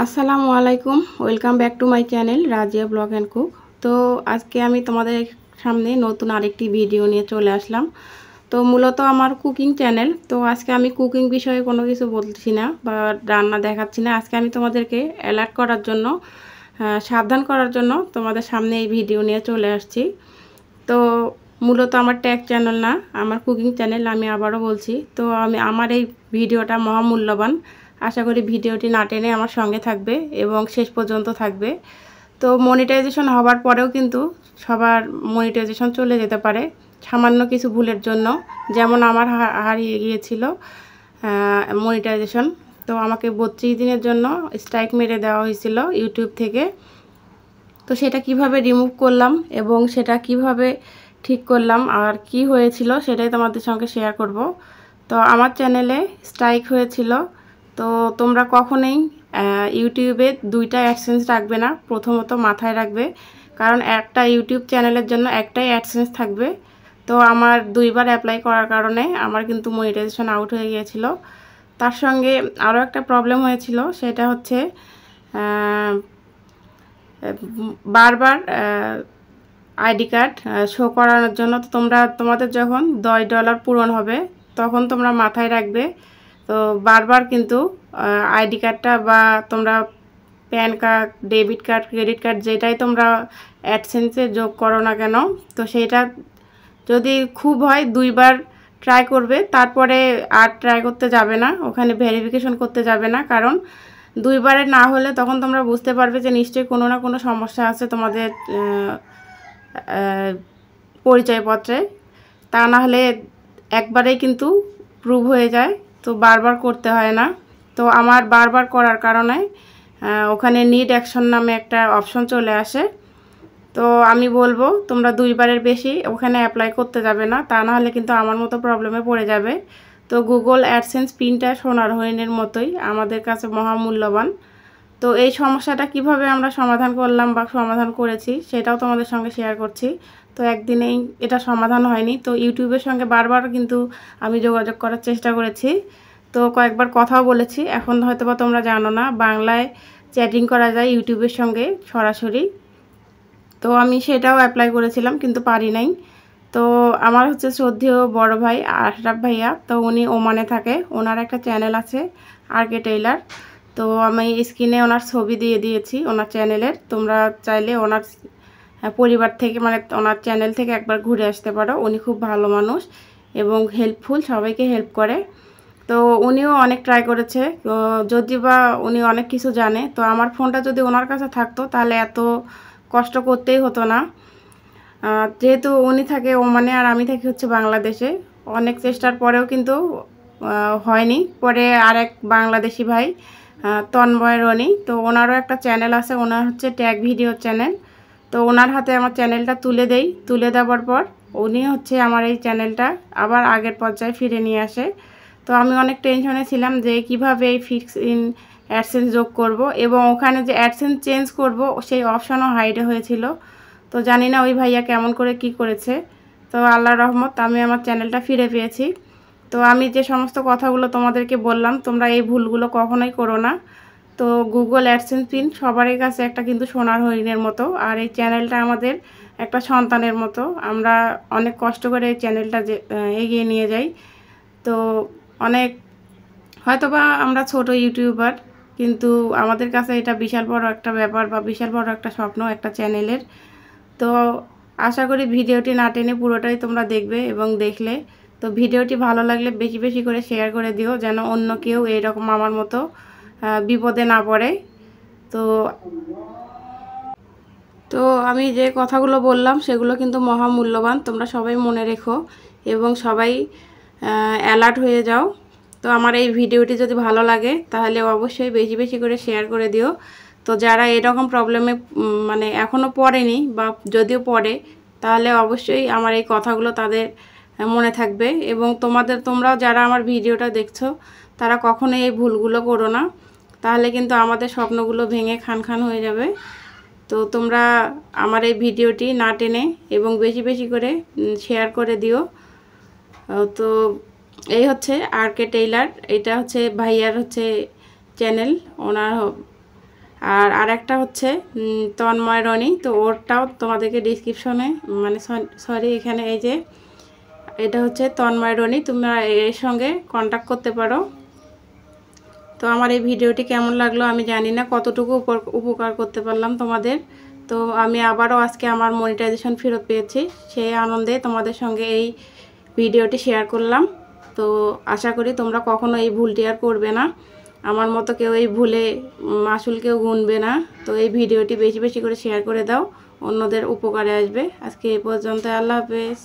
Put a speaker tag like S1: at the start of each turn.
S1: আসসালামু আলাইকুম, welcome back to my channel Razia blog and cook. তো আজকে আমি তোমাদের সামনে নতুন আরেকটি ভিডিও নিয়ে চলে আসলাম। তো মূলত আমার কুকিং চ্যানেল। তো আজকে আমি কুকিং বিষয়ে কোনো কিছু বলছি না বা রান্না দেখাচ্ছি না। আজকে আমি তোমাদেরকে অ্যালার্ট করার জন্য, সাবধান করার জন্য তোমাদের সামনে এই ভিডিও নিয়ে চলে আসছি। তো মূলত আমার ট্যাগ চ্যানেল না, আমার কুকিং চ্যানেল, আমি আবারও বলছি। তো আমার এই ভিডিওটা মহামূল্যবান। আশা করি ভিডিওটি না টেনে আমার সঙ্গে থাকবে এবং শেষ পর্যন্ত থাকবে। তো মনিটাইজেশন হওয়ার পরেও কিন্তু সবার মনিটাইজেশন চলে যেতে পারে সামান্য কিছু ভুলের জন্য, যেমন আমার হারিয়ে গিয়েছিল মনিটাইজেশন। তো আমাকে 32 দিনের জন্য স্ট্রাইক মেরে দেওয়া হয়েছিল ইউটিউব থেকে। তো সেটা কিভাবে রিমুভ করলাম এবং সেটা কিভাবে ঠিক করলাম আর কি হয়েছিল সেটাই তোমাদের সঙ্গে শেয়ার করব। তো আমার চ্যানেলে স্ট্রাইক হয়েছিল। তো তোমরা কখনোই ইউটিউবে দুইটা অ্যাডসেন্স রাখবে না, প্রথমত মাথায় রাখবে, কারণ একটা ইউটিউব চ্যানেলের জন্য একটাই অ্যাডসেন্স থাকবে। তো আমার দুইবার অ্যাপ্লাই করার কারণে আমার কিন্তু মনিটাইজেশন আউট হয়ে গিয়েছিল। তার সঙ্গে আরও একটা প্রবলেম হয়েছিল, সেটা হচ্ছে বারবার আইডি কার্ড শো করানোর জন্য। তো তোমাদের যখন $10 পূরণ হবে তখন তোমরা মাথায় রাখবে, তো বারবার কিন্তু আইডি কার্ডটা বা তোমরা pan card, debit card, credit card যেটাই তোমরা অ্যাডসেন্সে যোগ করো না কেন, তো সেটা যদি খুব হয় দুইবার ট্রাই করবে, তারপরে আর ট্রাই করতে যাবে না, ওখানে ভেরিফিকেশন করতে যাবে না। কারণ দুইবারে না হলে তখন তোমরা বুঝতে পারবে যে নিশ্চয়ই কোনো না কোনো সমস্যা আছে তোমাদের পরিচয়পত্রে। তা না হলে একবারেই কিন্তু প্রুভ হয়ে যায়, তো বারবার করতে হয় না। তো আমার বারবার করার কারণে ওখানে নিড অ্যাকশন নামে একটা অপশন চলে আসে। তো আমি বলবো তোমরা দুইবারের বেশি ওখানে অ্যাপ্লাই করতে যাবে না, তা না হলে কিন্তু আমার মতো প্রবলেমে পড়ে যাবে। তো গুগল অ্যাডসেন্স পিনটা সোনার হরিণের মতোই আমাদের কাছে মহামূল্যবান। তো এই সমস্যাটা কিভাবে আমরা সমাধান করলাম বা সমাধান করেছি সেটাও তোমাদের সঙ্গে শেয়ার করছি। তো একদিনেই এটা সমাধান হয়নি, তো ইউটিউবের সঙ্গে বারবার কিন্তু আমি যোগাযোগ করার চেষ্টা করেছি, তো কয়েকবার কথাও বলেছি। এখন হয়তো বা তোমরা জানো না, বাংলায় চ্যাটিং করা যায় ইউটিউবের সঙ্গে সরাসরি। তো আমি সেটাও অ্যাপ্লাই করেছিলাম কিন্তু পারি নাই। তো আমার হচ্ছে শ্রদ্ধেয় বড় ভাই আশরাফ ভাইয়া, তো উনি ওমানে থাকে, ওনার একটা চ্যানেল আছে আরকে টেইলার। তো আমি স্ক্রিনে ওনার ছবি দিয়ে দিয়েছি ওনার চ্যানেলের, তোমরা চাইলে ওনার পরিবার থেকে মানে ওনার চ্যানেল থেকে একবার ঘুরে আসতে পারো। উনি খুব ভালো মানুষ এবং হেল্পফুল, সবাইকে হেল্প করে। তো উনিও অনেক ট্রাই করেছে, যদি বা উনি অনেক কিছু জানে। তো আমার ফোনটা যদি ওনার কাছে থাকতো তাহলে এত কষ্ট করতেই হতো না। যেহেতু উনি থাকে ওমানে আর আমি থাকি হচ্ছে বাংলাদেশে, অনেক চেষ্টার পরেও কিন্তু হয়নি। পরে আরেক বাংলাদেশি ভাই তন্ময় রনি, তো ওনারও একটা চ্যানেল আছে, ওনার হচ্ছে ট্যাগ ভিডিও চ্যানেল। তো ওনার হাতে আমার চ্যানেলটা তুলে দেই, তুলে দেওয়ার পর উনি হচ্ছে আমার এই চ্যানেলটা আবার আগের পর্যায়ে ফিরে নিয়ে আসে। তো আমি অনেক টেনশনে ছিলাম যে কিভাবে এই ফিক্স ইন অ্যাডসেন্স যোগ করব, এবং ওখানে যে অ্যাডসেন্স চেঞ্জ করব সেই অপশনও হাইডে হয়েছিল। তো জানি না ওই ভাইয়া কেমন করে কি করেছে। তো আল্লাহর রহমত আমি আমার চ্যানেলটা ফিরে পেয়েছি। তো আমি যে সমস্ত কথাগুলো তোমাদেরকে বললাম, তোমরা এই ভুলগুলো কখনোই করো না। তো গুগল অ্যাডসেন্স পিন সবারই কাছে একটা কিন্তু সোনার হরিণের মতো, আর এই চ্যানেলটা আমাদের একটা সন্তানের মতো। আমরা অনেক কষ্ট করে এই চ্যানেলটা এগিয়ে নিয়ে যাই। তো অনেক হয়তোবা আমরা ছোট ইউটিউবার, কিন্তু আমাদের কাছে এটা বিশাল বড় একটা ব্যাপার বা বিশাল বড় একটা স্বপ্ন একটা চ্যানেলের। তো আশা করি ভিডিওটি না টেনে পুরোটাই তোমরা দেখবে, এবং দেখলে তো ভিডিওটি ভালো লাগলে বেশি বেশি করে শেয়ার করে দিও, যেন অন্য কেউ এইরকম আমার মতো বিপদে না পড়ে। তো তো আমি যে কথাগুলো বললাম সেগুলো কিন্তু মহামূল্যবান, তোমরা সবাই মনে রেখো এবং সবাই অ্যালার্ট হয়ে যাও। তো আমার এই ভিডিওটি যদি ভালো লাগে তাহলে অবশ্যই বেশি বেশি করে শেয়ার করে দিও। তো যারা এরকম প্রবলেমে মানে এখনও পড়েনি বা যদিও পড়ে, তাহলে অবশ্যই আমার এই কথাগুলো তাদের মনে থাকবে। এবং তোমরাও যারা আমার ভিডিওটা দেখছো তারা কখনোই এই ভুলগুলো করো না, তাহলে কিন্তু আমাদের স্বপ্নগুলো ভেঙে খান খান হয়ে যাবে। তো তোমরা আমার এই ভিডিওটি না টেনে এবং বেশি বেশি করে শেয়ার করে দিও। তো এই হচ্ছে আরকে টেইলার, এটা হচ্ছে ভাইয়ার হচ্ছে চ্যানেল, ওনার আর আরেকটা হচ্ছে তন্ময় রনি, তো ওরটাও তোমাদেরকে ডিসক্রিপশনে মানে সরি এখানে এই যে এটা হচ্ছে তন্ময় রনি, তোমরা এর সঙ্গে কন্ট্যাক্ট করতে পারো। তো আমার এই ভিডিওটি কেমন লাগলো আমি জানি না, কতটুকু উপকার করতে পারলাম তোমাদের। তো আমি আবারও আজকে আমার মনিটাইজেশন ফেরত পেয়েছি, সেই আনন্দে তোমাদের সঙ্গে এই ভিডিওটি শেয়ার করলাম। তো আশা করি তোমরা কখনো এই ভুলটি আর করবে না, আমার মতো কেউ এই ভুলে মাসুল কেউ গুনবে না। তো এই ভিডিওটি বেশি বেশি করে শেয়ার করে দাও, অন্যদের উপকারে আসবে। আজকে এই পর্যন্ত, আল্লাহ হাফেজ।